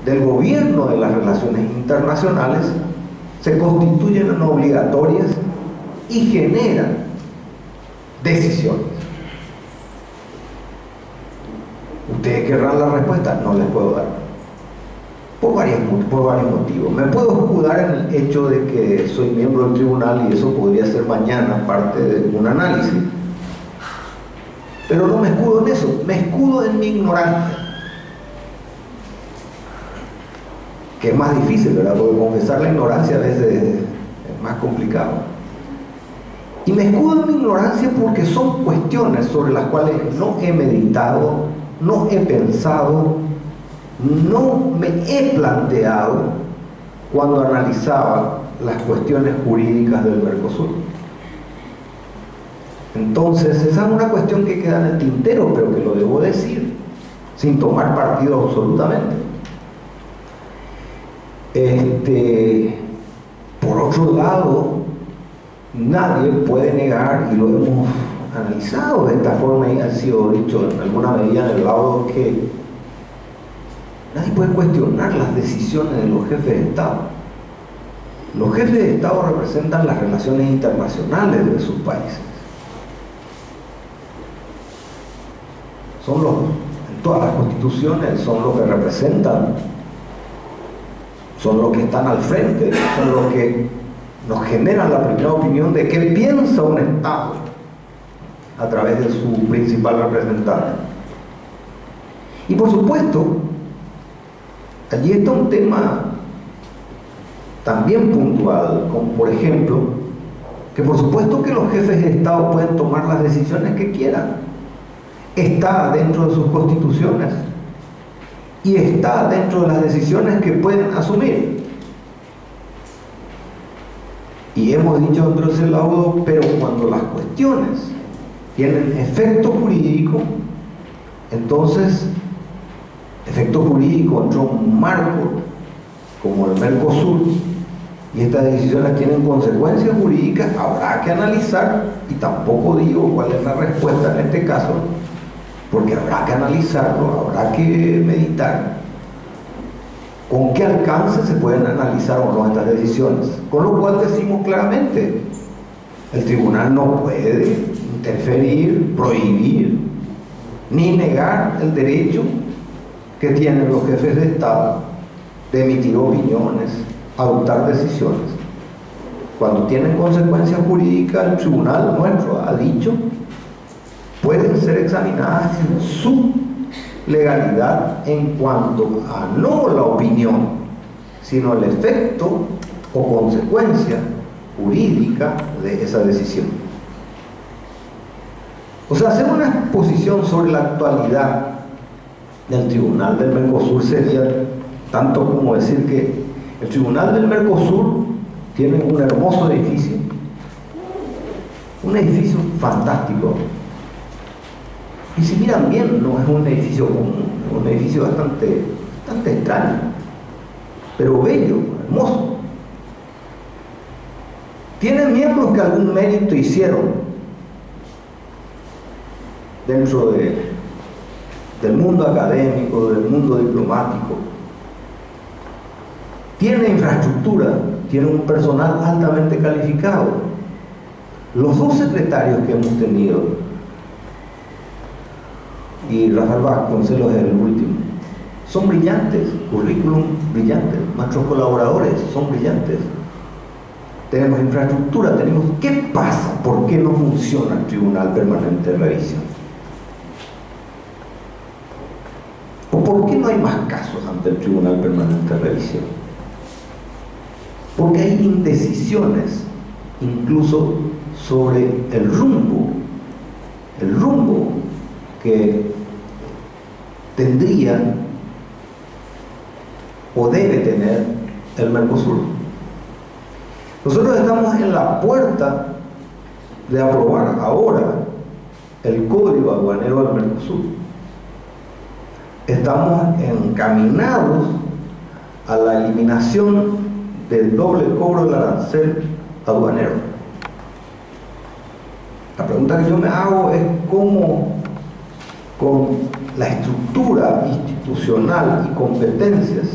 del gobierno de las relaciones internacionales se constituyen en obligatorias y generan decisiones. ¿Ustedes querrán la respuesta? No les puedo dar. Por varios motivos. Me puedo escudar en el hecho de que soy miembro del tribunal y eso podría ser mañana parte de un análisis. Pero no me escudo en eso, me escudo en mi ignorancia. Que es más difícil, ¿verdad? Porque confesar la ignorancia a veces es más complicado. Y me escudo en mi ignorancia porque son cuestiones sobre las cuales no he meditado, no he pensado, no me he planteado cuando analizaba las cuestiones jurídicas del Mercosur. Entonces, esa es una cuestión que queda en el tintero, pero que lo debo decir, sin tomar partido absolutamente. Por otro lado, nadie puede negar, y lo hemos analizado de esta forma y ha sido dicho en alguna medida en el laudo, que nadie puede cuestionar las decisiones de los jefes de Estado. Los jefes de Estado representan las relaciones internacionales de sus países. Son en todas las constituciones, son los que representan, son los que están al frente, son los que nos generan la primera opinión de qué piensa un Estado a través de su principal representante. Y por supuesto, allí está un tema también puntual, como por ejemplo, que por supuesto que los jefes de Estado pueden tomar las decisiones que quieran. Está dentro de sus constituciones y está dentro de las decisiones que pueden asumir. Y hemos dicho dentro de ese laudo, pero cuando las cuestiones tienen efecto jurídico, entonces efecto jurídico dentro de un marco como el Mercosur, y estas decisiones tienen consecuencias jurídicas, habrá que analizar, y tampoco digo cuál es la respuesta en este caso, porque habrá que analizarlo, habrá que meditar con qué alcance se pueden analizar o no estas decisiones. Con lo cual decimos claramente, el tribunal no puede interferir, prohibir, ni negar el derecho que tienen los jefes de Estado de emitir opiniones, adoptar decisiones. Cuando tienen consecuencias jurídicas, el tribunal nuestro ha dicho, pueden ser examinadas en su legalidad en cuanto a no la opinión, sino el efecto o consecuencia jurídica de esa decisión. O sea, hacer una exposición sobre la actualidad del Tribunal del Mercosur sería tanto como decir que el Tribunal del Mercosur tiene un hermoso edificio, un edificio fantástico. Y si miran bien, no es un edificio común, es un edificio bastante extraño, pero bello, hermoso. Tiene miembros que algún mérito hicieron dentro del mundo académico, del mundo diplomático. Tiene infraestructura, tiene un personal altamente calificado. Los dos secretarios que hemos tenido, y Rafael Vasconcelos es el último, son brillantes, currículum brillante, nuestros colaboradores son brillantes. Tenemos infraestructura, tenemos... ¿Qué pasa? ¿Por qué no funciona el Tribunal Permanente de Revisión? ¿O por qué no hay más casos ante el Tribunal Permanente de Revisión? Porque hay indecisiones, incluso sobre el rumbo que tendría o debe tener el Mercosur. Nosotros estamos en la puerta de aprobar ahora el Código Aduanero del Mercosur. Estamos encaminados a la eliminación del doble cobro del arancel aduanero. La pregunta que yo me hago es cómo, con la estructura institucional y competencias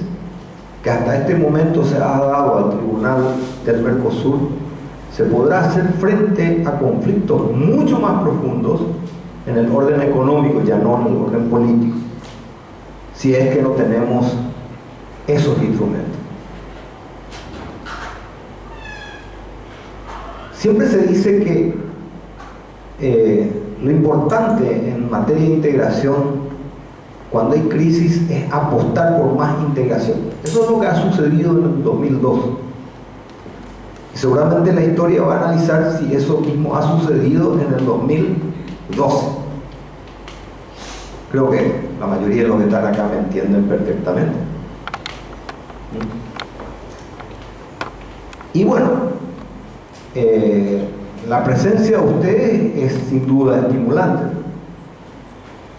que hasta este momento se ha dado al Tribunal del Mercosur, se podrá hacer frente a conflictos mucho más profundos en el orden económico, ya no en el orden político, si es que no tenemos esos instrumentos. Siempre se dice que lo importante en materia de integración cuando hay crisis es apostar por más integración. Eso es lo que ha sucedido en el 2002. Y seguramente la historia va a analizar si eso mismo ha sucedido en el 2012. Creo que la mayoría de los que están acá me entienden perfectamente. Y bueno, la presencia de ustedes es sin duda estimulante,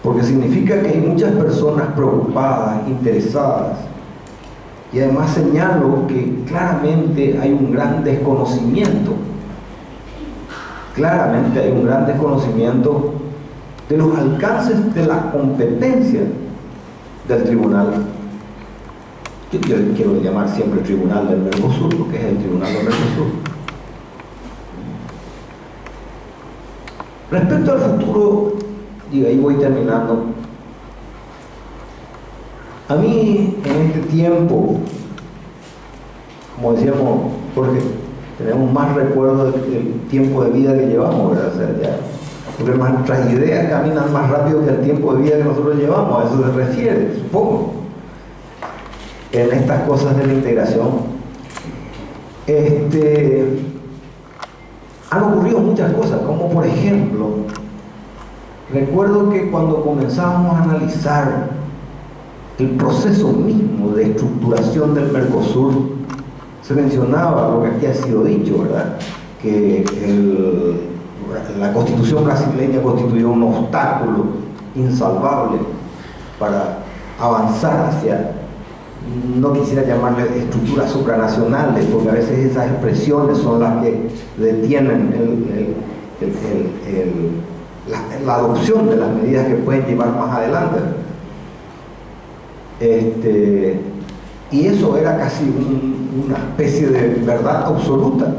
porque significa que hay muchas personas preocupadas, interesadas, y además señalo que claramente hay un gran desconocimiento, de los alcances de la competencia del tribunal. Yo quiero llamar siempre Tribunal del Mercosur, porque es el Tribunal del Mercosur. Respecto al futuro, y ahí voy terminando, a mí en este tiempo, como decíamos Jorge, tenemos más recuerdos del tiempo de vida que llevamos, ¿verdad? O sea, ya, porque nuestras ideas caminan más rápido que el tiempo de vida que nosotros llevamos, a eso se refiere, supongo, en estas cosas de la integración. Han ocurrido muchas cosas, como por ejemplo, recuerdo que cuando comenzábamos a analizar el proceso mismo de estructuración del Mercosur, se mencionaba lo que aquí ha sido dicho, ¿verdad? Que la Constitución brasileña constituyó un obstáculo insalvable para avanzar hacia, no quisiera llamarle estructuras supranacionales, porque a veces esas expresiones son las que detienen la adopción de las medidas que pueden llevar más adelante. Y eso era casi una especie de verdad absoluta.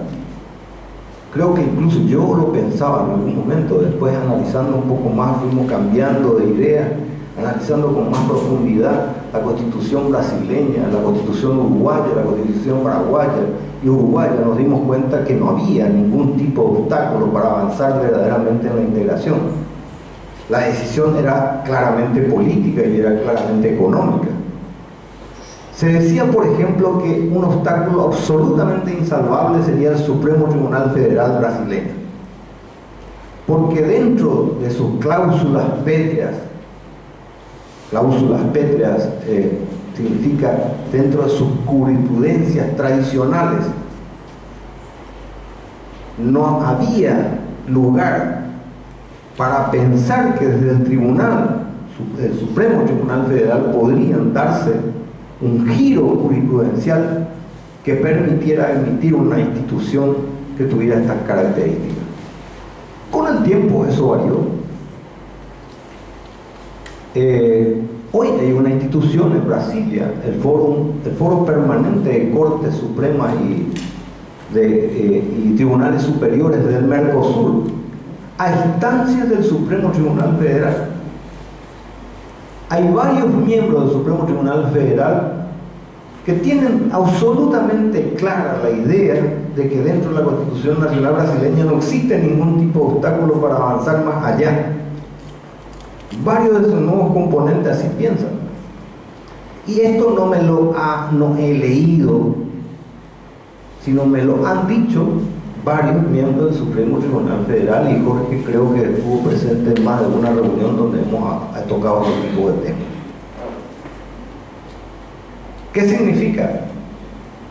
Creo que incluso yo lo pensaba en algún momento, después analizando un poco más, fuimos cambiando de idea, analizando con más profundidad la Constitución brasileña, la Constitución uruguaya, la Constitución paraguaya y uruguaya, nos dimos cuenta que no había ningún tipo de obstáculo para avanzar verdaderamente en la integración. La decisión era claramente política y era claramente económica. Se decía, por ejemplo, que un obstáculo absolutamente insalvable sería el Supremo Tribunal Federal brasileño, porque dentro de sus cláusulas pétreas significa dentro de sus jurisprudencias tradicionales, no había lugar para pensar que desde el Supremo Tribunal Federal podrían darse un giro jurisprudencial que permitiera emitir una institución que tuviera estas características. Con el tiempo eso varió. Hoy hay una institución en Brasilia, el Foro Permanente de Cortes Supremas y Tribunales Superiores del Mercosur, a instancias del Supremo Tribunal Federal. Hay varios miembros del Supremo Tribunal Federal que tienen absolutamente clara la idea de que dentro de la Constitución Nacional Brasileña no existe ningún tipo de obstáculo para avanzar más allá. Varios de sus nuevos componentes así piensan. Y esto no he leído, sino me lo han dicho varios miembros del Supremo Tribunal Federal, y Jorge creo que estuvo presente en más de una reunión donde hemos tocado este tipo de temas. ¿Qué significa?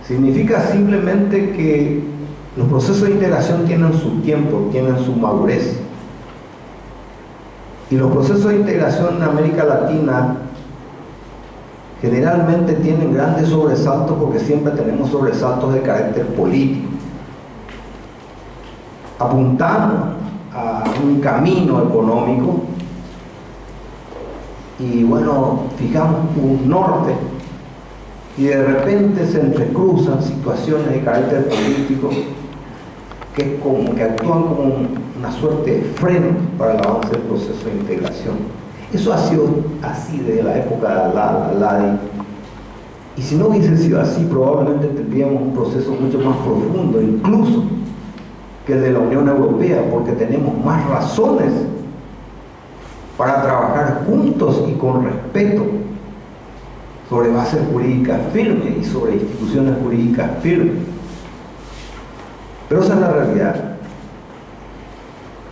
Significa simplemente que los procesos de integración tienen su tiempo, tienen su madurez. Y los procesos de integración en América Latina generalmente tienen grandes sobresaltos, porque siempre tenemos sobresaltos de carácter político. Apuntamos a un camino económico y bueno, fijamos un norte, y de repente se entrecruzan situaciones de carácter político que como que actúan como una suerte de freno para el avance del proceso de integración. Eso ha sido así desde la época de Aladi, y si no hubiese sido así, probablemente tendríamos un proceso mucho más profundo, incluso que el de la Unión Europea, porque tenemos más razones para trabajar juntos y con respeto sobre bases jurídicas firmes y sobre instituciones jurídicas firmes. Pero esa es la realidad.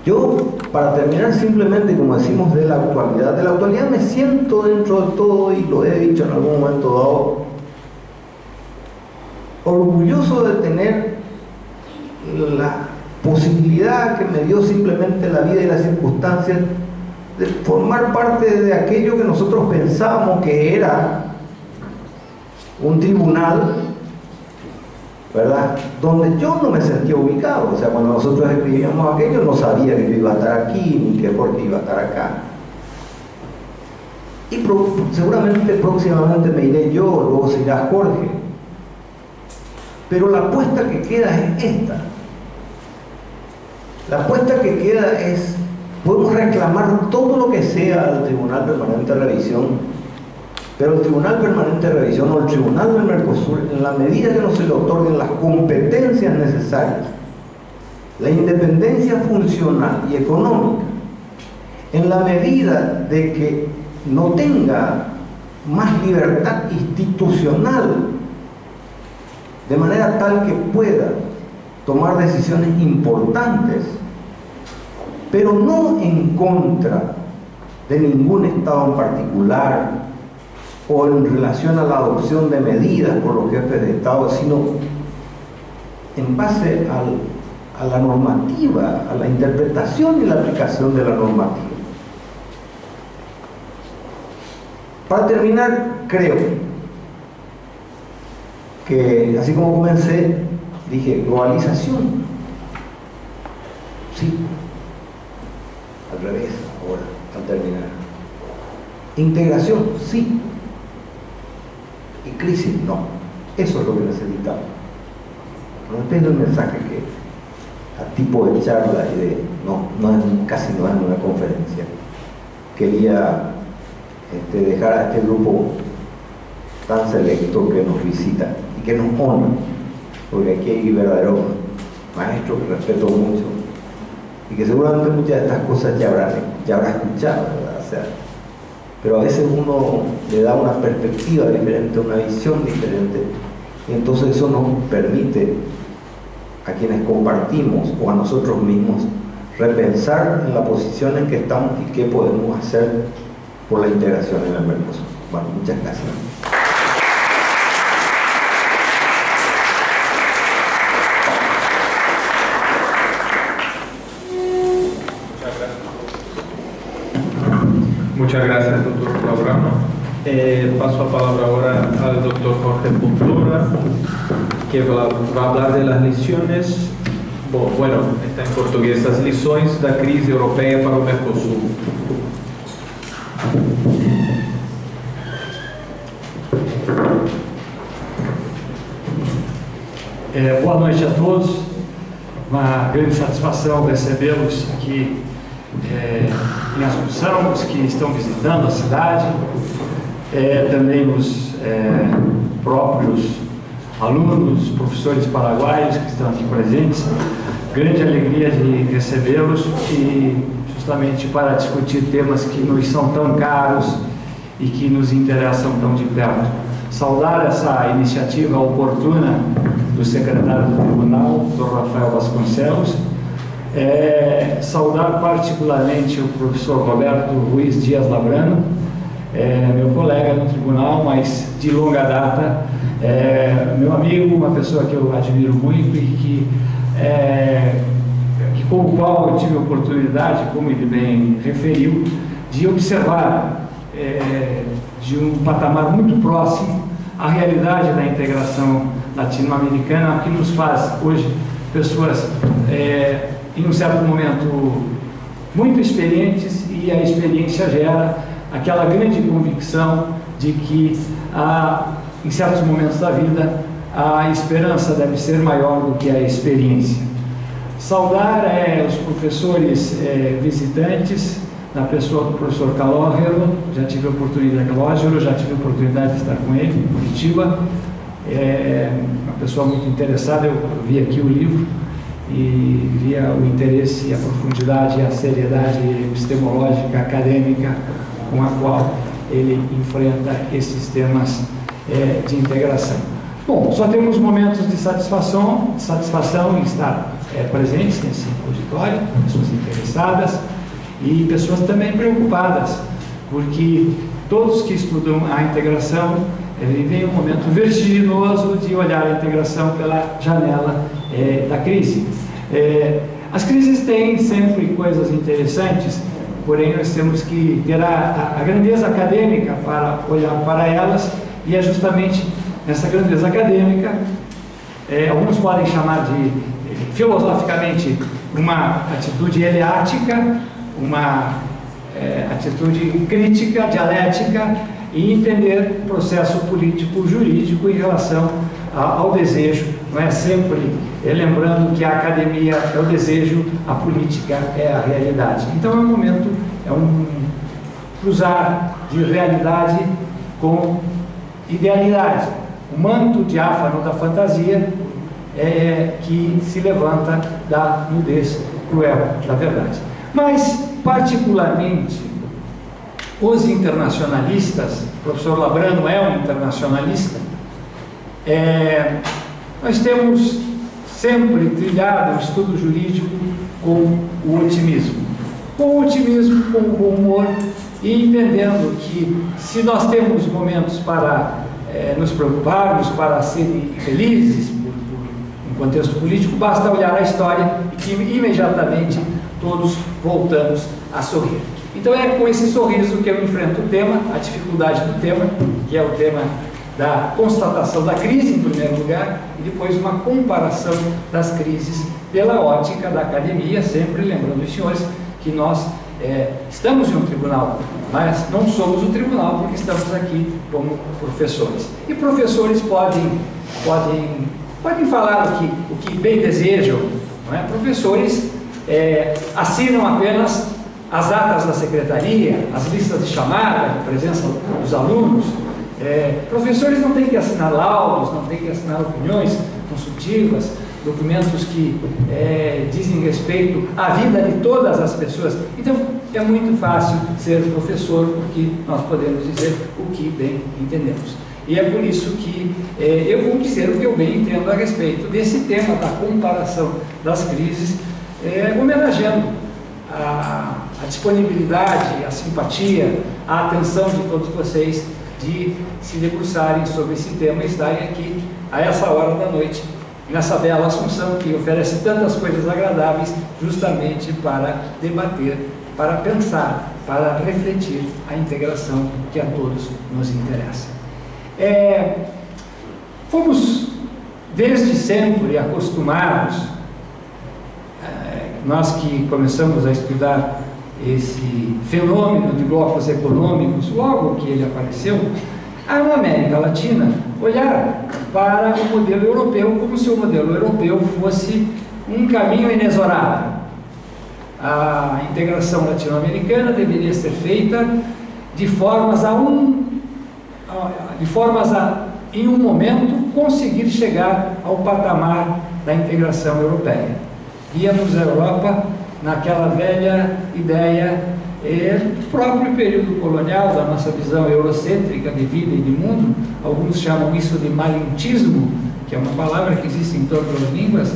Yo, para terminar simplemente, como decimos, de la actualidad me siento dentro de todo, y lo he dicho en algún momento dado, orgulloso de tener la posibilidad que me dio simplemente la vida y las circunstancias de formar parte de aquello que nosotros pensábamos que era un tribunal, ¿verdad?, donde yo no me sentía ubicado. O sea, cuando nosotros escribíamos aquello, no sabía que yo iba a estar aquí, ni que Jorge iba a estar acá. Y seguramente próximamente me iré yo, luego se irá Jorge. Pero la apuesta que queda es esta. La apuesta que queda es, podemos reclamar todo lo que sea al Tribunal Permanente de Revisión, pero el Tribunal Permanente de Revisión o el Tribunal del Mercosur, en la medida que no se le otorguen las competencias necesarias, la independencia funcional y económica, en la medida de que no tenga más libertad institucional, de manera tal que pueda tomar decisiones importantes, pero no en contra de ningún Estado en particular o en relación a la adopción de medidas por los jefes de Estado, sino en base a la normativa, a la interpretación y la aplicación de la normativa. Para terminar, creo que, así como comencé, dije globalización, sí, al revés, ahora, al terminar. Integración, sí, y crisis, no. Eso es lo que necesitamos. No entiendo el mensaje que, a tipo de charla y de, casi no es una conferencia, quería dejar a este grupo tan selecto que nos visita y que nos honra, porque aquí hay verdaderos maestros que respeto mucho y que seguramente muchas de estas cosas ya habrá escuchado, ¿verdad? O sea, pero a veces uno le da una perspectiva diferente, una visión diferente, y entonces eso nos permite a quienes compartimos o a nosotros mismos repensar en la posición en que estamos y qué podemos hacer por la integración en el Mercosur. Bueno, muchas gracias. Muchas gracias, doctor Laurano. Paso a palabra ahora al doctor Jorge Puntora, que va a hablar de las lições, bueno, está en portugués, las lições da crise europeia para o Mercosul. Boa noite a todos, uma grande satisfação recebê-los aqui em Assunção, os que estão visitando a cidade, também os próprios alunos, professores paraguaios que estão aqui presentes. Grande alegria de recebê-los e justamente para discutir temas que nos são tão caros e que nos interessam tão de perto. Saudar essa iniciativa oportuna do secretário do Tribunal, Dr. Rafael Vasconcelos, saudar particularmente o professor Roberto Ruiz Dias Labrano, meu colega no tribunal, mas de longa data, meu amigo, uma pessoa que eu admiro muito e com o qual eu tive a oportunidade, como ele bem referiu, de observar de um patamar muito próximo a realidade da integração latino-americana, que nos faz hoje pessoas em um certo momento muito experientes, e a experiência gera aquela grande convicção de que em certos momentos da vida, a esperança deve ser maior do que a experiência. Saudar os professores visitantes, na pessoa do professor Calogero, já tive a oportunidade de estar com ele em Curitiba, uma pessoa muito interessada. Eu vi aqui o livro e via o interesse, a profundidade, a seriedade epistemológica, acadêmica com a qual ele enfrenta esses temas de integração. Bom, só temos momentos de satisfação em estar presentes nesse auditório, pessoas interessadas e pessoas também preocupadas, porque todos que estudam a integração vivem um momento vertiginoso de olhar a integração pela janela da crise. As crises têm sempre coisas interessantes, porém nós temos que ter a grandeza acadêmica para olhar para elas, e é justamente nessa grandeza acadêmica, alguns podem chamar de, filosoficamente, uma atitude eleática, uma atitude crítica, dialética, e entender o processo político-jurídico em relação ao desejo. Não é sempre lembrando que a academia é o desejo, a política é a realidade. Então é um momento, é um cruzar de realidade com idealidade. O manto diáfano da fantasia que se levanta da nudez cruel da verdade. Mas, particularmente, os internacionalistas, o professor Labrano é um internacionalista, nós temos sempre trilhado o estudo jurídico com o otimismo. Com o otimismo, com o bom humor, e entendendo que se nós temos momentos para nos preocuparmos, para serem felizes por um contexto político, basta olhar a história e que imediatamente todos voltamos a sorrir. Então é com esse sorriso que eu enfrento o tema, a dificuldade do tema, que é o tema da constatação da crise em primeiro lugar, e depois uma comparação das crises pela ótica da academia, sempre lembrando os senhores que nós estamos em um tribunal, mas não somos o tribunal porque estamos aqui como professores. E professores podem falar o que bem desejam, não é? Professores assinam apenas as atas da secretaria, as listas de chamada, a presença dos alunos. Professores não têm que assinar laudos, não têm que assinar opiniões consultivas, documentos que dizem respeito à vida de todas as pessoas. Então, é muito fácil ser professor, porque nós podemos dizer o que bem entendemos. E é por isso que eu vou dizer o que eu bem entendo a respeito desse tema da comparação das crises, homenageando a disponibilidade, a simpatia, a atenção de todos vocês de se debruçarem sobre esse tema e estarem aqui a essa hora da noite, nessa bela Assunção que oferece tantas coisas agradáveis, justamente para debater, para pensar, para refletir a integração que a todos nos interessa. Fomos desde sempre acostumados, nós que começamos a estudar esse fenômeno de blocos econômicos, logo que ele apareceu, na América Latina, olhar para o modelo europeu como se o modelo europeu fosse um caminho inexorável. A integração latino-americana deveria ser feita de formas a, em um momento, conseguir chegar ao patamar da integração europeia. Víamos a Europa naquela velha ideia do próprio período colonial, da nossa visão eurocêntrica de vida e de mundo. Alguns chamam isso de malintismo, que é uma palavra que existe em todas as línguas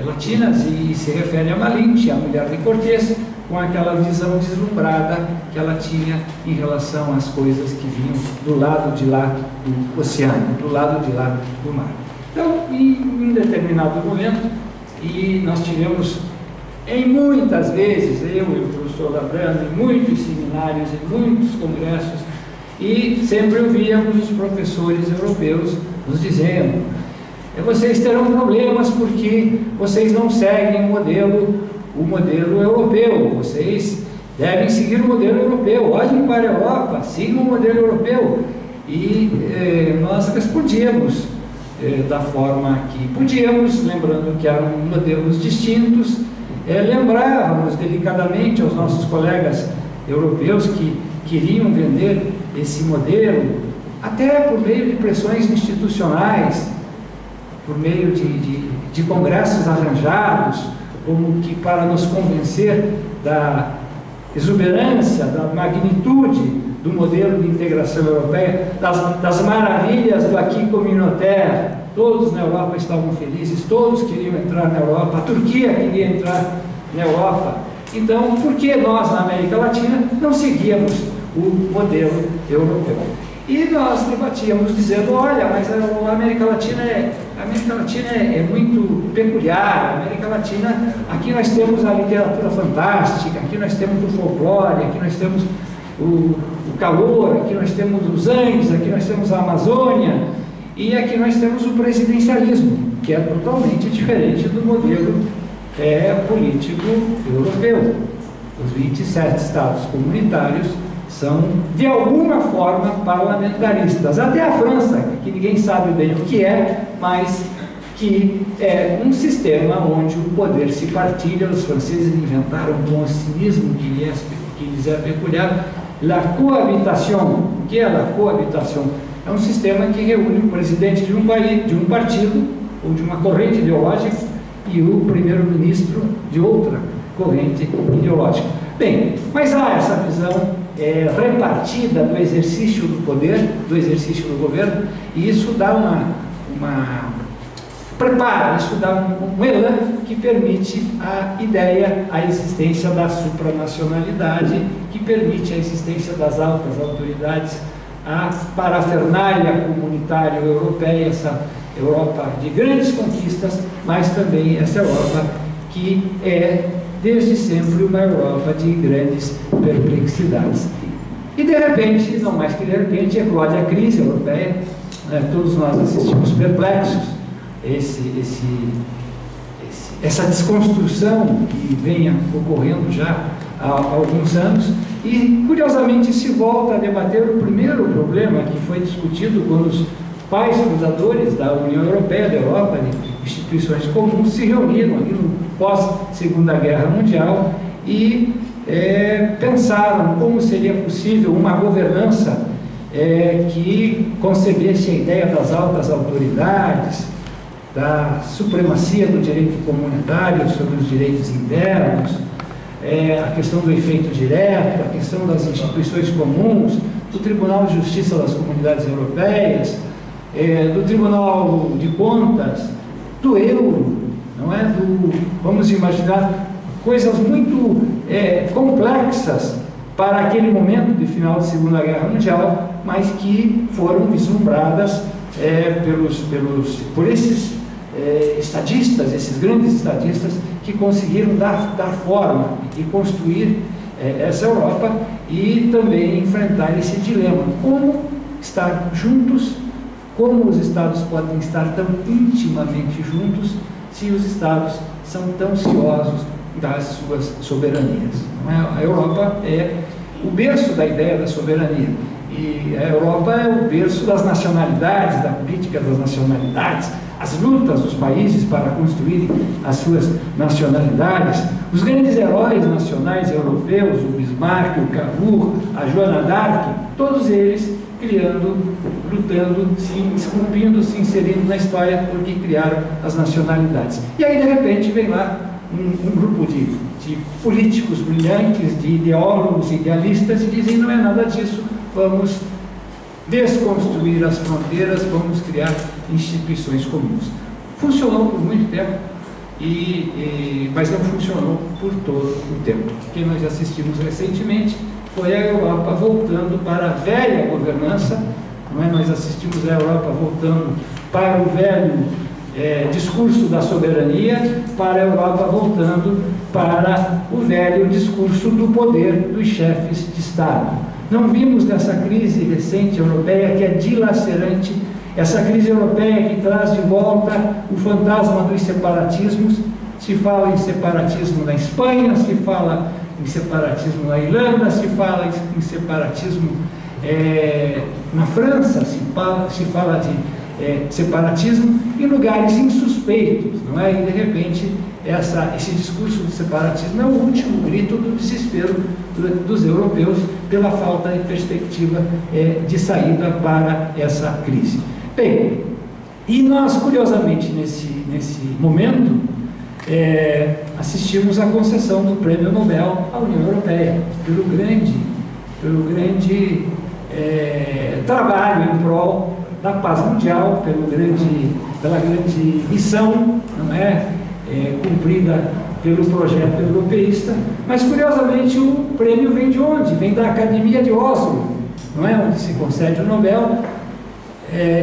latinas e se refere a Malinte, a mulher de Cortés, com aquela visão deslumbrada que ela tinha em relação às coisas que vinham do lado de lá do oceano, do lado de lá do mar. Então, em um determinado momento, e nós tivemos muitas vezes, eu e o professor Labrano, em muitos seminários, em muitos congressos, e sempre ouvíamos os professores europeus nos dizendo: vocês terão problemas porque vocês não seguem o modelo europeu, vocês devem seguir o modelo europeu, olhem para a Europa, sigam o modelo europeu. e nós respondíamos da forma que podíamos, lembrando que eram modelos distintos. Lembrávamos delicadamente aos nossos colegas europeus que queriam vender esse modelo, até por meio de pressões institucionais, por meio de congressos arranjados, como que para nos convencer da exuberância, da magnitude do modelo de integração europeia, das maravilhas do acquis communautaire. Todos na Europa estavam felizes, todos queriam entrar na Europa, a Turquia queria entrar na Europa. Então, por que nós, na América Latina, não seguíamos o modelo europeu? E nós debatíamos dizendo, olha, mas a América Latina é muito peculiar. A América Latina, aqui nós temos a literatura fantástica, aqui nós temos o folclore, aqui nós temos o calor, aqui nós temos os Andes, aqui nós temos a Amazônia, e aqui nós temos o presidencialismo, que é totalmente diferente do modelo político europeu. Os 27 estados comunitários são, de alguma forma, parlamentaristas. Até a França, que ninguém sabe bem o que é, mas que é um sistema onde o poder se partilha. Os franceses inventaram com o cinismo que lhes é peculiar, la cohabitation. O que é a cohabitação? É um sistema que reúne o presidente de um país, de um partido ou de uma corrente ideológica e o primeiro-ministro de outra corrente ideológica. Bem, mas há essa visão repartida do exercício do poder, do exercício do governo, e isso dá isso dá um elan que permite a ideia, a existência da supranacionalidade, que permite a existência das altas autoridades, a parafernália comunitária europeia, essa Europa de grandes conquistas, mas também essa Europa que é desde sempre uma Europa de grandes perplexidades. E de repente, não mais que de repente, eclode a crise europeia, todos nós assistimos perplexos, essa desconstrução que vem ocorrendo já há alguns anos, e curiosamente se volta a debater o primeiro problema que foi discutido quando os pais fundadores da União Europeia, da Europa, de instituições comuns, se reuniram ali no pós-Segunda Guerra Mundial e pensaram como seria possível uma governança que concebesse a ideia das altas autoridades, da supremacia do direito comunitário sobre os direitos internos, a questão do efeito direto, a questão das instituições comuns, do Tribunal de Justiça das Comunidades Europeias, do Tribunal de Contas, do euro, não é? Vamos imaginar coisas muito complexas para aquele momento de final de Segunda Guerra Mundial, mas que foram vislumbradas por esses estadistas, esses grandes estadistas que conseguiram dar forma e construir essa Europa e também enfrentar esse dilema: como estar juntos, como os Estados podem estar tão intimamente juntos se os Estados são tão ciosos das suas soberanias. A Europa é o berço da ideia da soberania, e a Europa é o berço das nacionalidades, da política das nacionalidades, as lutas dos países para construírem as suas nacionalidades. Os grandes heróis nacionais europeus, o Bismarck, o Cavour, a Joana d'Arc, todos eles criando, lutando, se cumprindo, se inserindo na história porque criaram as nacionalidades. E aí, de repente, vem lá um grupo de políticos brilhantes, de ideólogos, idealistas, e dizem: não é nada disso, vamos desconstruir as fronteiras, vamos criar instituições comuns. Funcionou por muito tempo, mas não funcionou por todo o tempo. O que nós assistimos recentemente foi a Europa voltando para a velha governança, não é? Nós assistimos a Europa voltando para o velho discurso da soberania, para a Europa voltando para o velho discurso do poder dos chefes de Estado. Não vimos nessa crise recente europeia, que é dilacerante, essa crise europeia que traz de volta o fantasma dos separatismos. Se fala em separatismo na Espanha, se fala em separatismo na Irlanda, se fala em separatismo Na França se fala de separatismo em lugares insuspeitos, não é? E de repente esse discurso do separatismo é o último grito do desespero dos europeus pela falta de perspectiva de saída para essa crise. Bem, e nós, curiosamente, nesse momento, assistimos à concessão do Prêmio Nobel à União Europeia, pelo grande trabalho em prol da paz mundial, pela grande missão, não é? Cumprida pelo projeto europeísta. Mas, curiosamente, o prêmio vem de onde? Vem da Academia de Oslo, não é? Onde se concede o Nobel,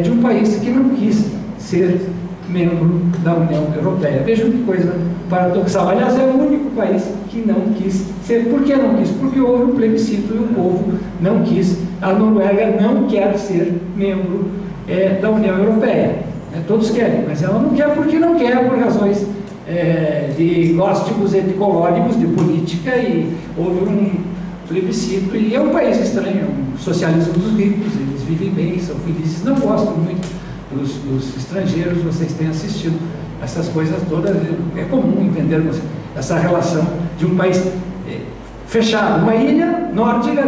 de um país que não quis ser membro da União Europeia. Vejam que coisa paradoxal. Aliás, é o único país que não quis ser. Por que não quis? Porque houve um plebiscito e o povo não quis. A Noruega não quer ser membro da União Europeia. Todos querem, mas ela não quer porque não quer, por razões de gósticos epicológicos, de política, e houve um plebiscito, e é um país estranho, um socialismo dos ricos, eles vivem bem, são felizes, não gostam muito dos estrangeiros. Vocês têm assistido essas coisas todas, é comum entendermos essa relação de um país fechado, uma ilha nórdica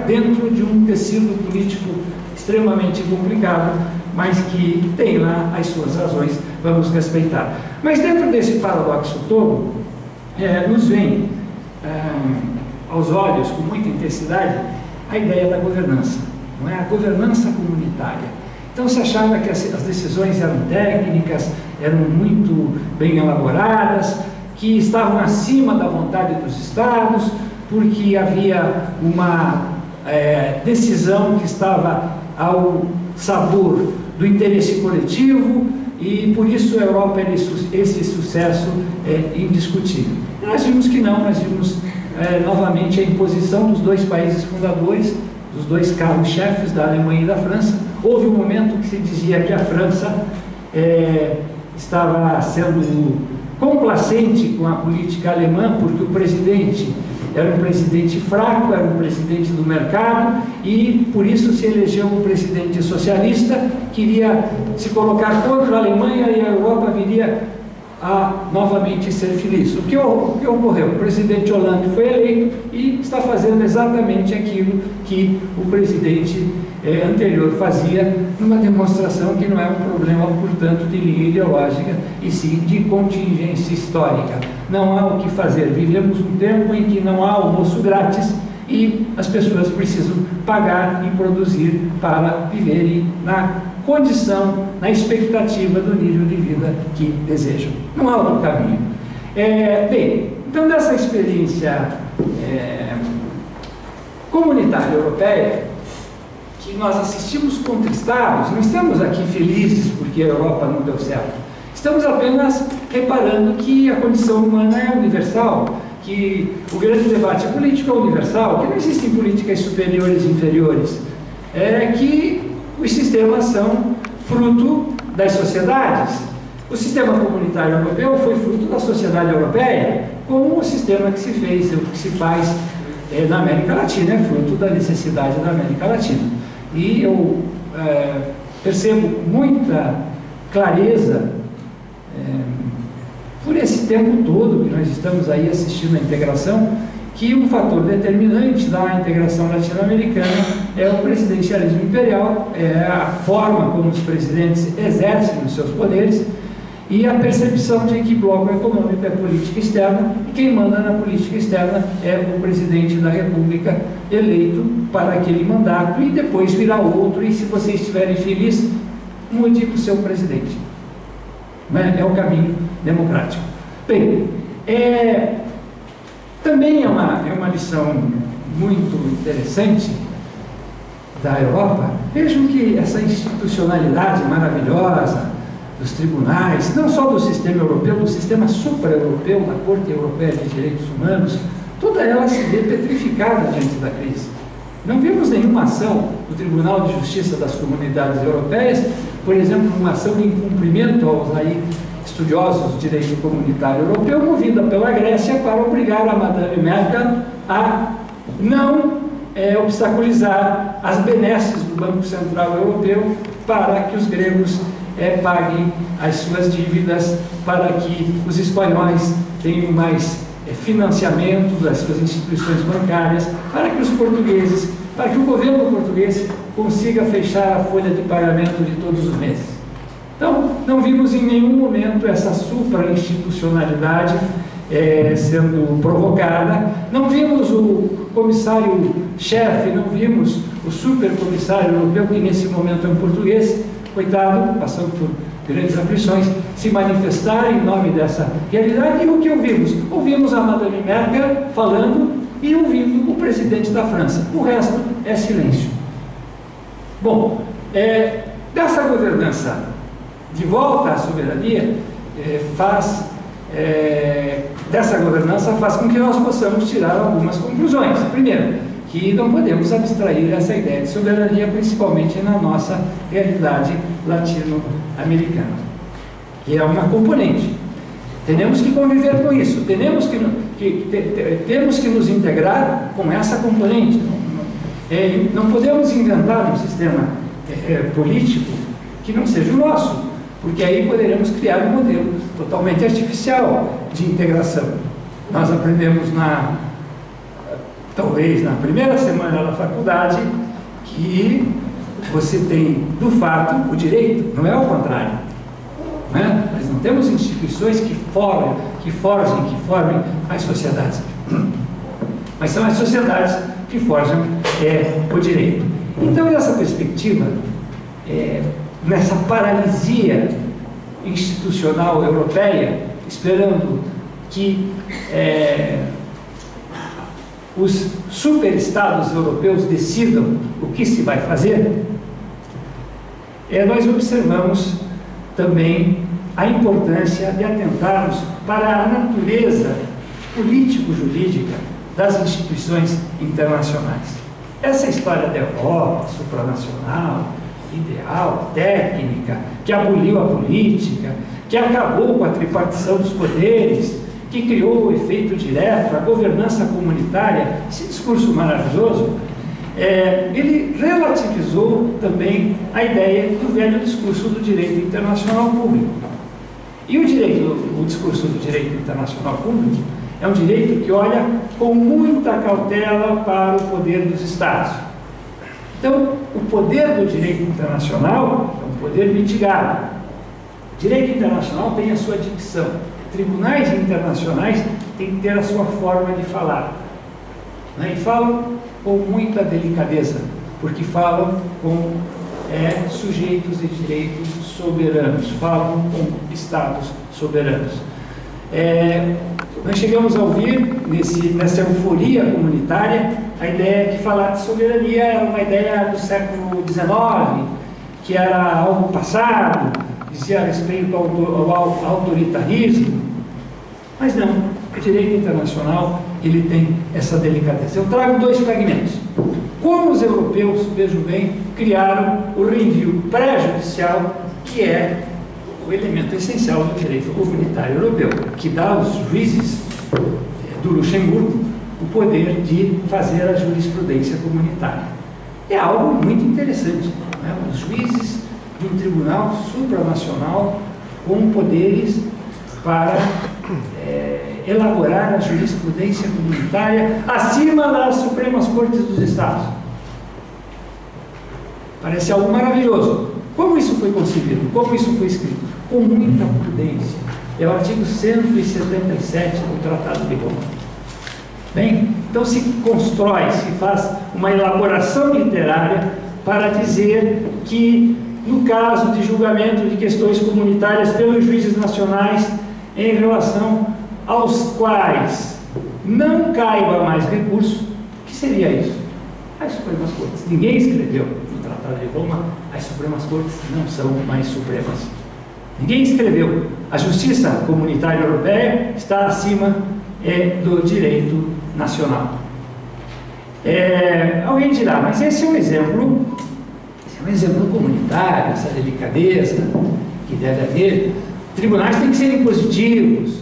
dentro de um tecido político extremamente complicado, mas que tem lá as suas razões, vamos respeitar. Mas dentro desse paradoxo todo, nos vem aos olhos, com muita intensidade, a ideia da governança, não é? A governança comunitária. Então se achava que as decisões eram técnicas, eram muito bem elaboradas, que estavam acima da vontade dos Estados, porque havia uma decisão que estava ao sabor do interesse coletivo, e por isso a Europa era esse sucesso indiscutível. E nós vimos que não, nós vimos novamente a imposição dos dois países fundadores, dos dois carros-chefes, da Alemanha e da França. Houve um momento que se dizia que a França estava sendo complacente com a política alemã, porque o presidente era um presidente fraco, era um presidente do mercado, e por isso se elegeu um presidente socialista, queria se colocar contra a Alemanha, e a Europa viria a novamente ser feliz. O que ocorreu? O presidente Hollande foi eleito e está fazendo exatamente aquilo que o presidente anterior fazia, numa demonstração que não é um problema, portanto, de linha ideológica, e sim de contingência histórica. Não há o que fazer. Vivemos um tempo em que não há almoço grátis e as pessoas precisam pagar e produzir para viverem na condição, na expectativa do nível de vida que desejam. Não há outro caminho. Bem, então dessa experiência comunitária europeia, que nós assistimos contristados, não estamos aqui felizes porque a Europa não deu certo. Estamos apenas reparando que a condição humana é universal, que o grande debate político é universal, que não existem políticas superiores e inferiores, que os sistemas são fruto das sociedades. O sistema comunitário europeu foi fruto da sociedade europeia, como o sistema que se fez, o que se faz na América Latina, é fruto da necessidade da América Latina. E eu percebo muita clareza, por esse tempo todo que nós estamos aí assistindo a integração, que um fator determinante da integração latino-americana é o presidencialismo imperial, é a forma como os presidentes exercem os seus poderes, e a percepção de que bloco econômico é política externa, e quem manda na política externa é o presidente da República eleito para aquele mandato, e depois virá outro, e se vocês estiverem felizes, mude o seu presidente. É o caminho democrático. Bem, também é uma lição muito interessante da Europa. Vejam que essa institucionalidade maravilhosa dos tribunais, não só do sistema europeu, do sistema supra-europeu, da Corte Europeia de Direitos Humanos, toda ela se vê petrificada diante da crise. Não vimos nenhuma ação do Tribunal de Justiça das Comunidades Europeias, por exemplo, uma ação de incumprimento aos estudiosos do direito comunitário europeu, movida pela Grécia para obrigar a Madame Merkel a não obstaculizar as benesses do Banco Central Europeu para que os gregos paguem as suas dívidas, para que os espanhóis tenham mais financiamento das suas instituições bancárias, para que os portugueses, para que o governo português consiga fechar a folha de pagamento de todos os meses. Então, não vimos em nenhum momento essa supra-institucionalidade sendo provocada, não vimos o comissário-chefe, não vimos o supercomissário europeu, que nesse momento é um português, coitado, passando por grandes aflições, se manifestar em nome dessa realidade. E o que ouvimos? Ouvimos a Madame Merkel falando e ouvindo o presidente da França. O resto é silêncio. Bom, dessa governança de volta à soberania, dessa governança faz com que nós possamos tirar algumas conclusões. Primeiro, que não podemos abstrair essa ideia de soberania, principalmente na nossa realidade latino-americana, que é uma componente. Temos que conviver com isso, temos que nos integrar com essa componente. Não podemos inventar um sistema político que não seja o nosso, porque aí poderemos criar um modelo totalmente artificial de integração. Nós aprendemos talvez na primeira semana da faculdade, que você tem, do fato, o direito, não é o contrário. Não é? Nós não temos instituições que formem as sociedades, mas são as sociedades que forjam o direito. Então, nessa perspectiva, nessa paralisia institucional europeia, esperando que os superestados europeus decidam o que se vai fazer, nós observamos também a importância de atentarmos para a natureza político-jurídica das instituições internacionais. Essa história da Europa supranacional, ideal, técnica, que aboliu a política, que acabou com a tripartição dos poderes, que criou o efeito direto, a governança comunitária, esse discurso maravilhoso, ele relativizou também a ideia do velho discurso do direito internacional público. E o discurso do direito internacional público é um direito que olha com muita cautela para o poder dos Estados. Então, o poder do direito internacional é um poder mitigado. O direito internacional tem a sua dicção. Tribunais internacionais têm que ter a sua forma de falar, né? E falam com muita delicadeza, porque falam com sujeitos de direitos soberanos, falam com estados soberanos. Nós chegamos a ouvir, nessa euforia comunitária, a ideia que falar de soberania era uma ideia do século XIX, que era algo passado, dizia a respeito ao autoritarismo. Mas não, o direito internacional ele tem essa delicadeza. Eu trago dois fragmentos. Como os europeus, vejam bem, criaram o review pré-judicial, que é o elemento essencial do direito comunitário europeu, que dá aos juízes do Luxemburgo o poder de fazer a jurisprudência comunitária. É algo muito interessante, né? Os juízes de um tribunal supranacional com poderes para elaborar a jurisprudência comunitária acima das Supremas Cortes dos Estados. Parece algo maravilhoso. Como isso foi concebido? Como isso foi escrito? Com muita prudência. É o artigo 177 do Tratado de Roma. Bem, então se constrói, se faz uma elaboração literária para dizer que, no caso de julgamento de questões comunitárias pelos juízes nacionais, em relação aos quais não caiba mais recurso, o que seria isso? As Supremas Cortes. Ninguém escreveu no Tratado de Roma, as Supremas Cortes não são mais supremas. Ninguém escreveu. A justiça comunitária europeia está acima do direito nacional. Alguém dirá, mas esse é um exemplo comunitário, essa delicadeza que deve haver. Tribunais têm que ser impositivos,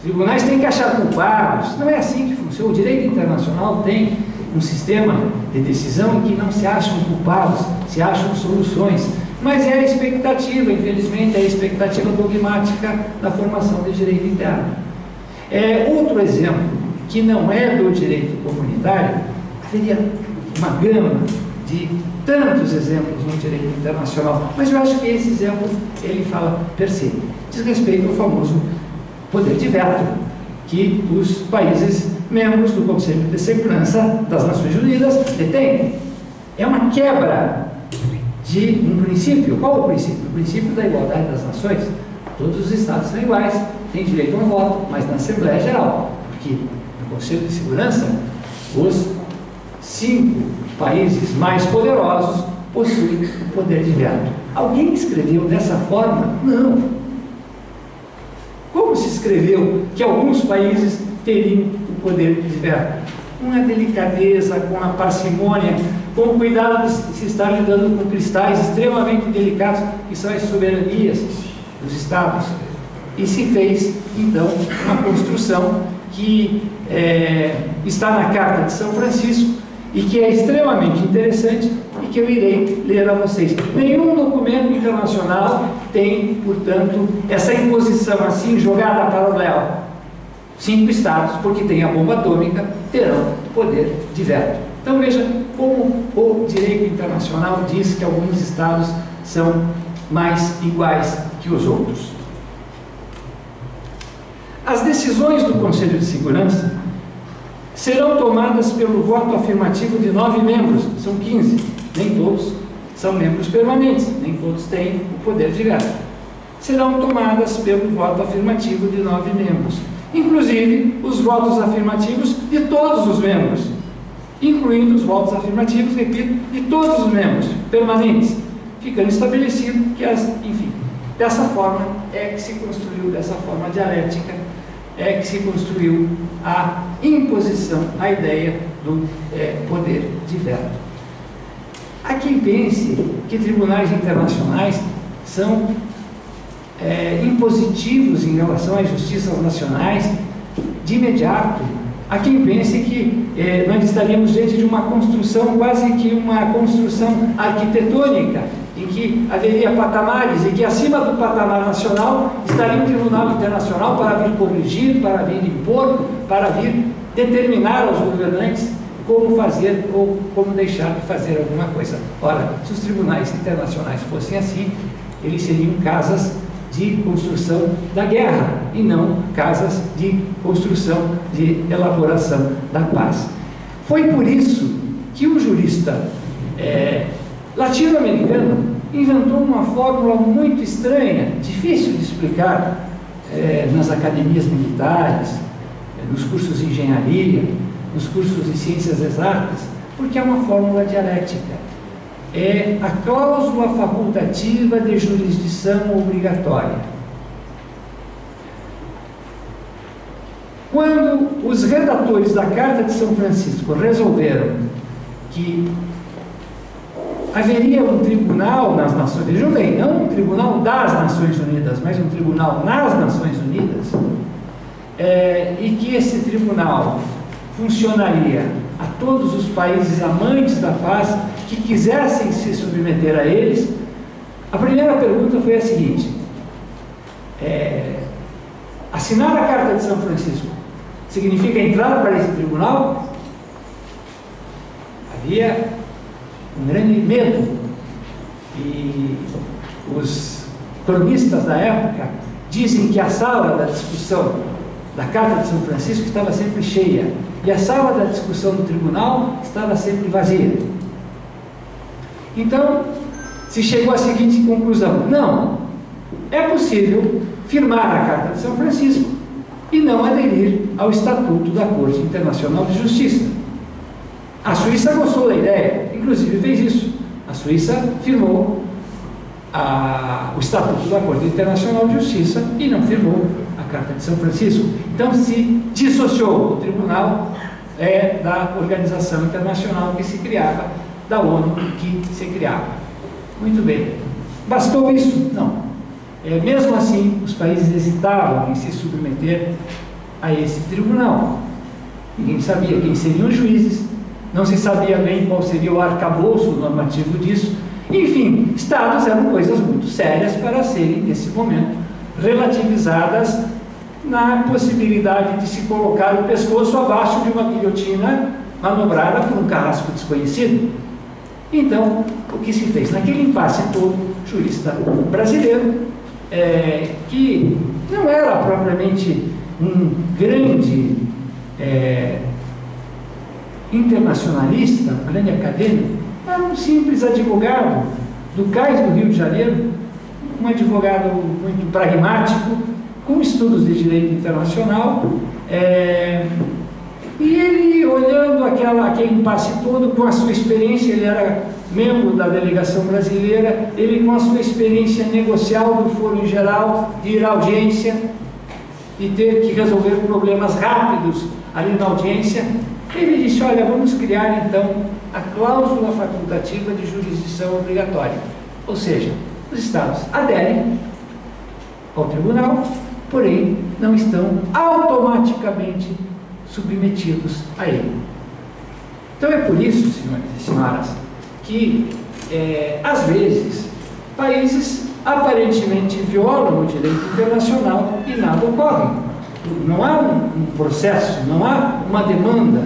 tribunais têm que achar culpados. Não é assim que funciona. O direito internacional tem um sistema de decisão em que não se acham culpados, se acham soluções, mas é a expectativa, infelizmente, é a expectativa dogmática da formação de direito interno. Outro exemplo, que não é do direito comunitário, haveria uma gama de tantos exemplos no direito internacional, mas eu acho que esse exemplo, ele fala per se, diz respeito ao famoso poder de veto, que os países membros do Conselho de Segurança das Nações Unidas detêm. É uma quebra de um princípio. Qual é o princípio? O princípio da igualdade das nações. Todos os Estados são iguais, têm direito a um voto, mas na Assembleia Geral, porque no Conselho de Segurança, os 5 países mais poderosos possuem o poder de veto. Alguém escreveu dessa forma? Não. Como se escreveu que alguns países teriam o poder de veto? Com a delicadeza, com a parcimônia, com o cuidado de se estar lidando com cristais extremamente delicados, que são as soberanias dos Estados. E se fez, então, uma construção que está na Carta de São Francisco e que é extremamente interessante e que eu irei ler a vocês. Nenhum documento internacional tem, portanto, essa imposição assim jogada para o léu. 5 estados, porque tem a bomba atômica, terão poder de veto. Então veja como o direito internacional diz que alguns estados são mais iguais que os outros. As decisões do Conselho de Segurança serão tomadas pelo voto afirmativo de 9 membros, são 15, nem todos são membros permanentes, nem todos têm o poder de veto. Serão tomadas pelo voto afirmativo de 9 membros, inclusive os votos afirmativos de todos os membros, incluindo os votos afirmativos, repito, de todos os membros permanentes, ficando estabelecido que, enfim, dessa forma é que se construiu, dessa forma dialética, é que se construiu a imposição, a ideia do poder de veto. Há quem pense que tribunais internacionais são impositivos em relação às justiças nacionais de imediato. Há quem pense que nós estaríamos diante de uma construção, quase que uma construção arquitetônica, em que haveria patamares e que acima do patamar nacional estaria um tribunal internacional para vir corrigir, para vir impor, para vir determinar aos governantes como fazer ou como deixar de fazer alguma coisa. Ora, se os tribunais internacionais fossem assim, eles seriam casas de construção da guerra e não casas de construção, de elaboração da paz. Foi por isso que o jurista latino-americano inventou uma fórmula muito estranha, difícil de explicar nas academias militares, nos cursos de engenharia, nos cursos de ciências exatas, porque é uma fórmula dialética. É a cláusula facultativa de jurisdição obrigatória. Quando os redatores da Carta de São Francisco resolveram que haveria um tribunal nas Nações Unidas, vejam bem, não um tribunal das Nações Unidas, mas um tribunal nas Nações Unidas, e que esse tribunal funcionaria a todos os países amantes da paz que quisessem se submeter a eles, a primeira pergunta foi a seguinte: assinar a Carta de São Francisco significa entrar para esse tribunal? Havia um grande medo, e os cronistas da época dizem que a sala da discussão da Carta de São Francisco estava sempre cheia e a sala da discussão do tribunal estava sempre vazia. Então se chegou à seguinte conclusão: não, é possível firmar a Carta de São Francisco e não aderir ao Estatuto da Corte Internacional de Justiça. A Suíça gostou da ideia, inclusive fez isso. A Suíça firmou o Estatuto da Corte Internacional de Justiça e não firmou a Carta de São Francisco. Então se dissociou. O tribunal da organização internacional que se criava, da ONU que se criava. Muito bem. Bastou isso? Não. Mesmo assim, os países hesitavam em se submeter a esse tribunal. Ninguém sabia quem seriam os juízes, não se sabia bem qual seria o arcabouço normativo disso. Enfim, estados eram coisas muito sérias para serem, nesse momento, relativizadas na possibilidade de se colocar o pescoço abaixo de uma guilhotina manobrada por um carrasco desconhecido. Então, o que se fez? Naquele impasse todo, o jurista brasileiro, que não era propriamente um grande internacionalista, um grande acadêmico, era um simples advogado do Cais do Rio de Janeiro, um advogado muito pragmático, com estudos de direito internacional, e ele, olhando aquele impasse todo, com a sua experiência, ele era membro da delegação brasileira, ele, com a sua experiência negocial do foro em geral, de ir à audiência e ter que resolver problemas rápidos ali na audiência, ele disse: olha, vamos criar então a cláusula facultativa de jurisdição obrigatória, ou seja, os estados aderem ao tribunal, porém não estão automaticamente submetidos a ele. Então é por isso, senhores e senhoras, que às vezes países aparentemente violam o direito internacional e nada ocorre. Não há um processo, não há uma demanda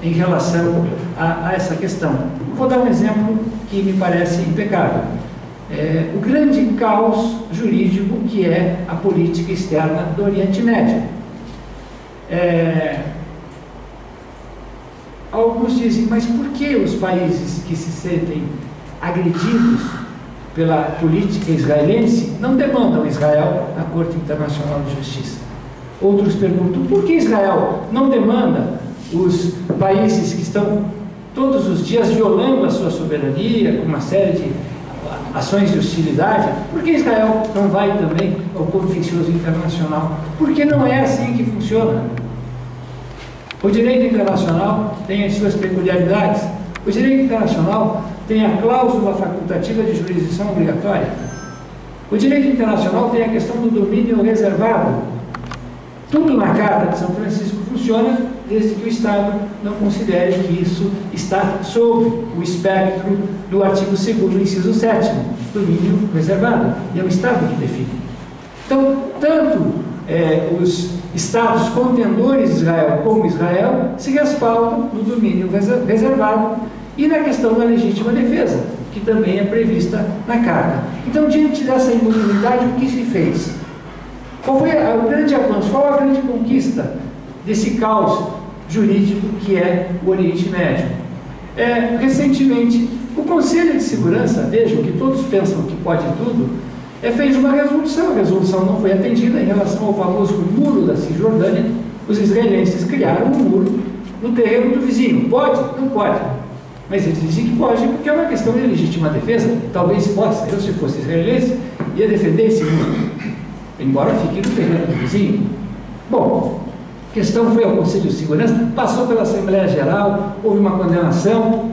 em relação a essa questão. Vou dar um exemplo que me parece impecável. O grande caos jurídico que é a política externa do Oriente Médio. Alguns dizem, mas por que os países que se sentem agredidos pela política israelense não demandam Israel na Corte Internacional de Justiça? Outros perguntam, por que Israel não demanda os países que estão todos os dias violando a sua soberania, com uma série de ações de hostilidade? Por que Israel não vai também ao contencioso internacional? Porque não é assim que funciona. O direito internacional tem as suas peculiaridades. O direito internacional tem a cláusula facultativa de jurisdição obrigatória. O direito internacional tem a questão do domínio reservado. Tudo na Carta de São Francisco funciona desde que o Estado não considere que isso está sob o espectro do artigo 2º, inciso 7º, domínio reservado. E é o Estado que define. Então, tanto os Estados contendores de Israel como Israel se respaldam no domínio reservado e na questão da legítima defesa, que também é prevista na Carta. Então, diante dessa imunidade, o que se fez? Qual foi o grande avanço? Qual a grande conquista desse caos jurídico que é o Oriente Médio? Recentemente, o Conselho de Segurança, vejam que todos pensam que pode tudo, fez uma resolução. A resolução não foi atendida em relação ao famoso muro da Cisjordânia. Os israelenses criaram um muro no terreno do vizinho. Pode? Não pode. Mas eles dizem que pode porque é uma questão de legítima defesa. Talvez possa. Eu, se fosse israelense, ia defender esse muro, embora fique no terreno do vizinho. Bom, a questão foi ao Conselho de Segurança, passou pela Assembleia Geral, houve uma condenação.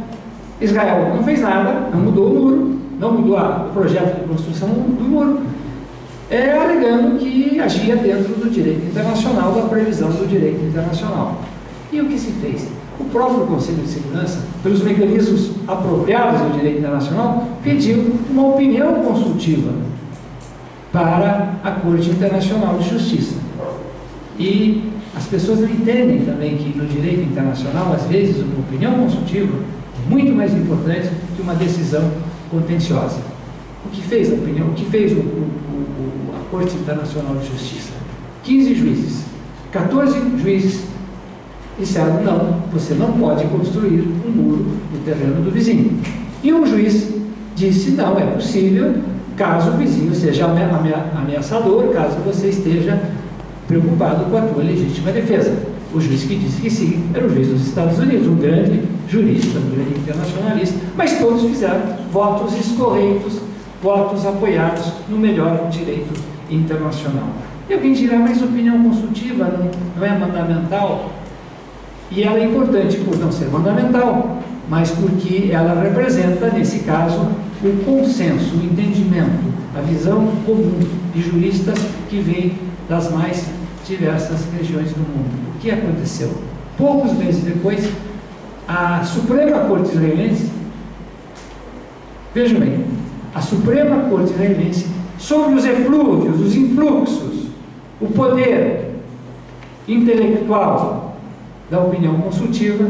Israel não fez nada, não mudou o muro, não mudou o projeto de construção do muro, alegando que agia dentro do direito internacional, da previsão do direito internacional. E o que se fez? O próprio Conselho de Segurança, pelos mecanismos apropriados do direito internacional, pediu uma opinião consultiva para a Corte Internacional de Justiça. E as pessoas não entendem também que no direito internacional, às vezes, uma opinião consultiva é muito mais importante que uma decisão contenciosa. O que fez a opinião? O que fez a Corte Internacional de Justiça? 15 juízes, 14 juízes disseram: não, você não pode construir um muro no terreno do vizinho. E um juiz disse: não, é possível, caso o vizinho seja ameaçador, caso você esteja preocupado com a tua legítima defesa. O juiz que disse que sim era o juiz dos Estados Unidos, um grande jurista, um grande internacionalista, mas todos fizeram votos escorreitos, votos apoiados no melhor direito internacional. E alguém dirá, mas opinião consultiva não é mandamental? E ela é importante por não ser mandamental, mas porque ela representa, nesse caso, o consenso, o entendimento, a visão comum de juristas que vêm das mais diversas regiões do mundo. O que aconteceu? Poucos meses depois, a Suprema Corte israelense, vejam bem, a Suprema Corte israelense, sobre os eflúvios, os influxos, o poder intelectual da opinião consultiva,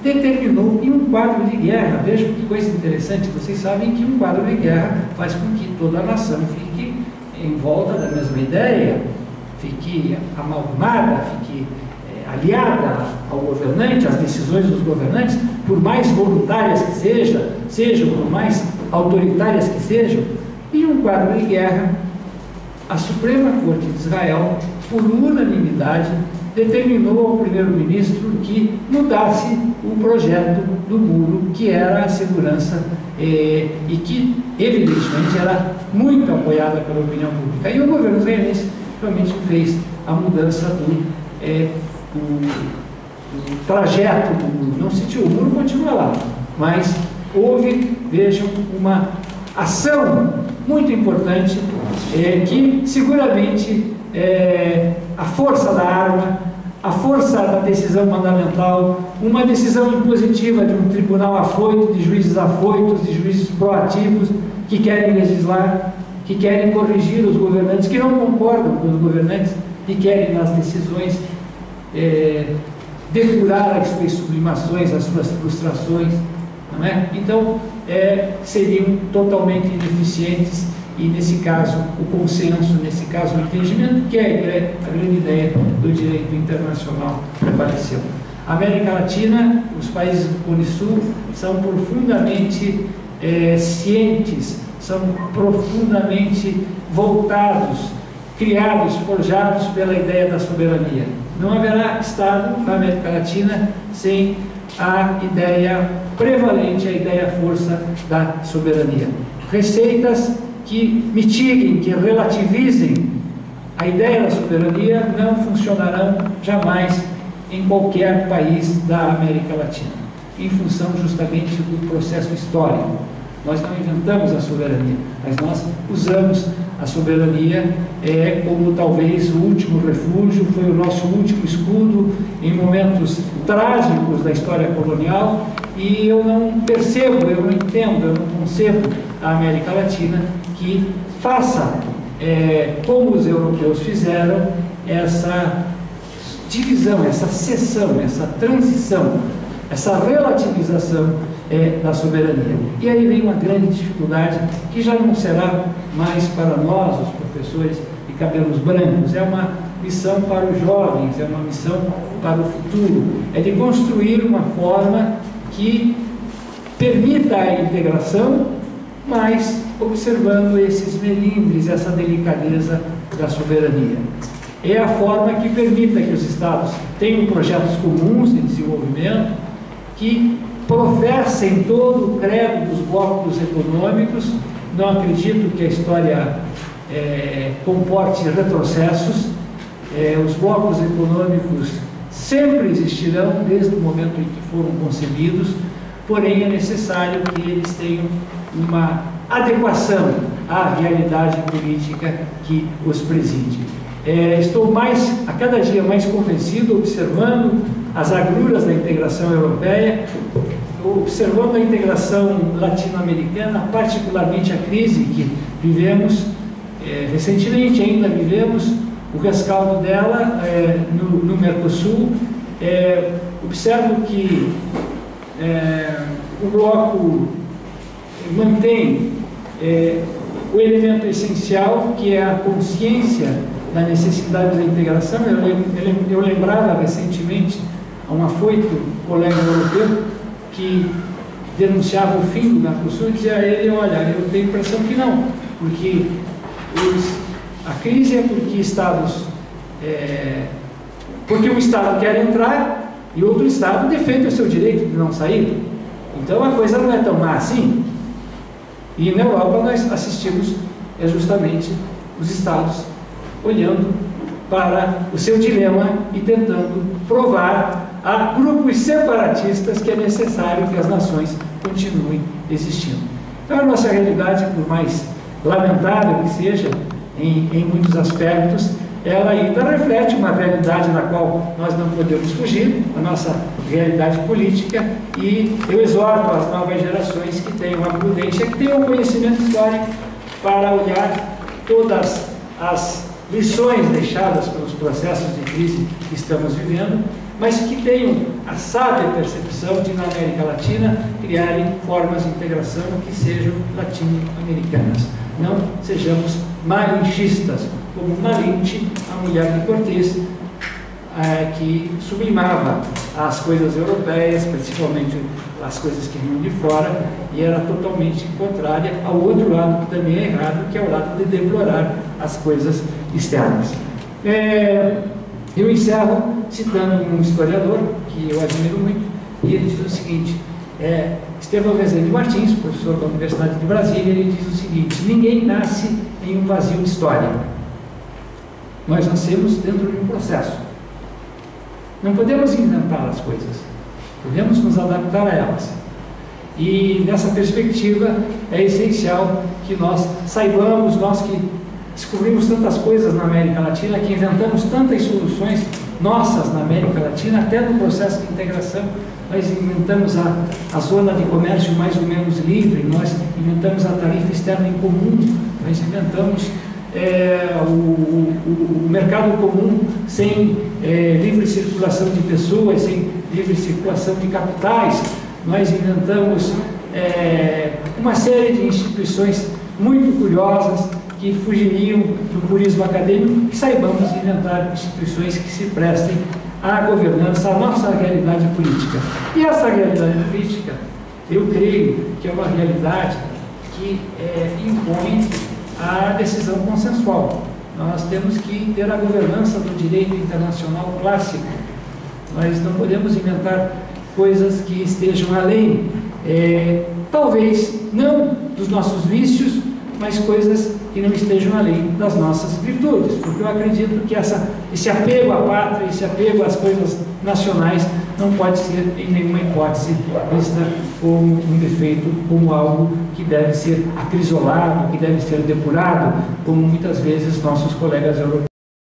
determinou em um quadro de guerra. Vejam que coisa interessante, vocês sabem que um quadro de guerra faz com que toda a nação fique em volta da mesma ideia, fique amalgamada, fique aliada ao governante, às decisões dos governantes, por mais voluntárias que sejam, por mais autoritárias que sejam. Em um quadro de guerra, a Suprema Corte de Israel, por unanimidade, determinou ao primeiro-ministro que mudasse o projeto do muro, que era a segurança e que, evidentemente, era muito apoiada pela opinião pública. E o governo israelense realmente fez a mudança do trajeto do muro. Não sentiu, o muro continua lá, mas houve, vejam, uma ação muito importante que seguramente a força da arma, a força da decisão mandamental, uma decisão impositiva de um tribunal afoito, de juízes afoitos, de juízes proativos que querem legislar, que querem corrigir os governantes, que não concordam com os governantes e querem nas decisões depurar as suas sublimações, as suas frustrações, não é? Então seriam totalmente ineficientes. E, nesse caso, o consenso, nesse caso, o entendimento, que é a grande ideia do direito internacional, prevaleceu. A América Latina, os países do Cone Sul, são profundamente cientes, são profundamente voltados, criados, forjados pela ideia da soberania. Não haverá Estado na América Latina sem a ideia prevalente, a ideia força da soberania. Receitas que mitiguem, que relativizem a ideia da soberania não funcionarão jamais em qualquer país da América Latina, em função justamente do processo histórico. Nós não inventamos a soberania, mas nós usamos a soberania como talvez o último refúgio, foi o nosso último escudo em momentos trágicos da história colonial, e eu não percebo, eu não entendo, eu não concebo a América Latina que faça, como os europeus fizeram, essa divisão, essa seção, essa transição, essa relativização da soberania. E aí vem uma grande dificuldade que já não será mais para nós, os professores de cabelos brancos, é uma missão para os jovens, é uma missão para o futuro, é de construir uma forma que permita a integração, mas observando esses melindres, essa delicadeza da soberania. É a forma que permita que os Estados tenham projetos comuns de desenvolvimento, que professem todo o credo dos blocos econômicos. Não acredito que a história comporte retrocessos. Os blocos econômicos sempre existirão desde o momento em que foram concebidos, porém é necessário que eles tenham uma adequação à realidade política que os preside. Estou a cada dia mais convencido, observando as agruras da integração europeia, observando a integração latino-americana, particularmente a crise que vivemos, recentemente ainda vivemos, o rescaldo dela no Mercosul. Observo que o bloco mantém o elemento essencial, que é a consciência da necessidade da integração. Eu lembrava recentemente a um afoito colega europeu que denunciava o fim do Mercosul e dizia a ele: olha, eu tenho a impressão que não, porque a crise é porque um Estado quer entrar e outro Estado defende o seu direito de não sair. Então a coisa não é tão má assim. E na Europa nós assistimos justamente os Estados olhando para o seu dilema e tentando provar a grupos separatistas que é necessário que as nações continuem existindo. Então a nossa realidade, por mais lamentável que seja em muitos aspectos, ela ainda reflete uma realidade na qual nós não podemos fugir, a nossa realidade política, e eu exorto as novas gerações que tenham a prudência, que tenham o conhecimento histórico para olhar todas as lições deixadas pelos processos de crise que estamos vivendo, mas que tenham a sábia percepção de, na América Latina, criarem formas de integração que sejam latino-americanas. Não sejamos malinchistas, como Malinche, a mulher de Cortés, que sublimava as coisas europeias, principalmente as coisas que vinham de fora, e era totalmente contrária ao outro lado, que também é errado, que é o lado de deplorar as coisas externas. Eu encerro citando um historiador que eu admiro muito, e ele diz o seguinte: Estevão Rezende Martins, professor da Universidade de Brasília, ele diz o seguinte: ninguém nasce em um vazio de história. Nós nascemos dentro de um processo. Não podemos inventar as coisas, podemos nos adaptar a elas. E nessa perspectiva é essencial que nós saibamos, nós que descobrimos tantas coisas na América Latina, que inventamos tantas soluções nossas na América Latina, até no processo de integração. Nós inventamos a zona de comércio mais ou menos livre, nós inventamos a tarifa externa em comum, nós inventamos o mercado comum sem livre circulação de pessoas, sem livre circulação de capitais. Nós inventamos uma série de instituições muito curiosas que fugiriam do purismo acadêmico, que saibamos inventar instituições que se prestem à governança, à nossa realidade política. E essa realidade política, eu creio que é uma realidade que impõe a decisão consensual. Nós temos que ter a governança do direito internacional clássico. Nós não podemos inventar coisas que estejam além, talvez não dos nossos vícios, mas coisas que não estejam além das nossas virtudes, porque eu acredito que esse apego à pátria, esse apego às coisas nacionais não pode ser, em nenhuma hipótese, vista como um defeito, como algo que deve ser acrisolado, que deve ser depurado, como muitas vezes nossos colegas europeus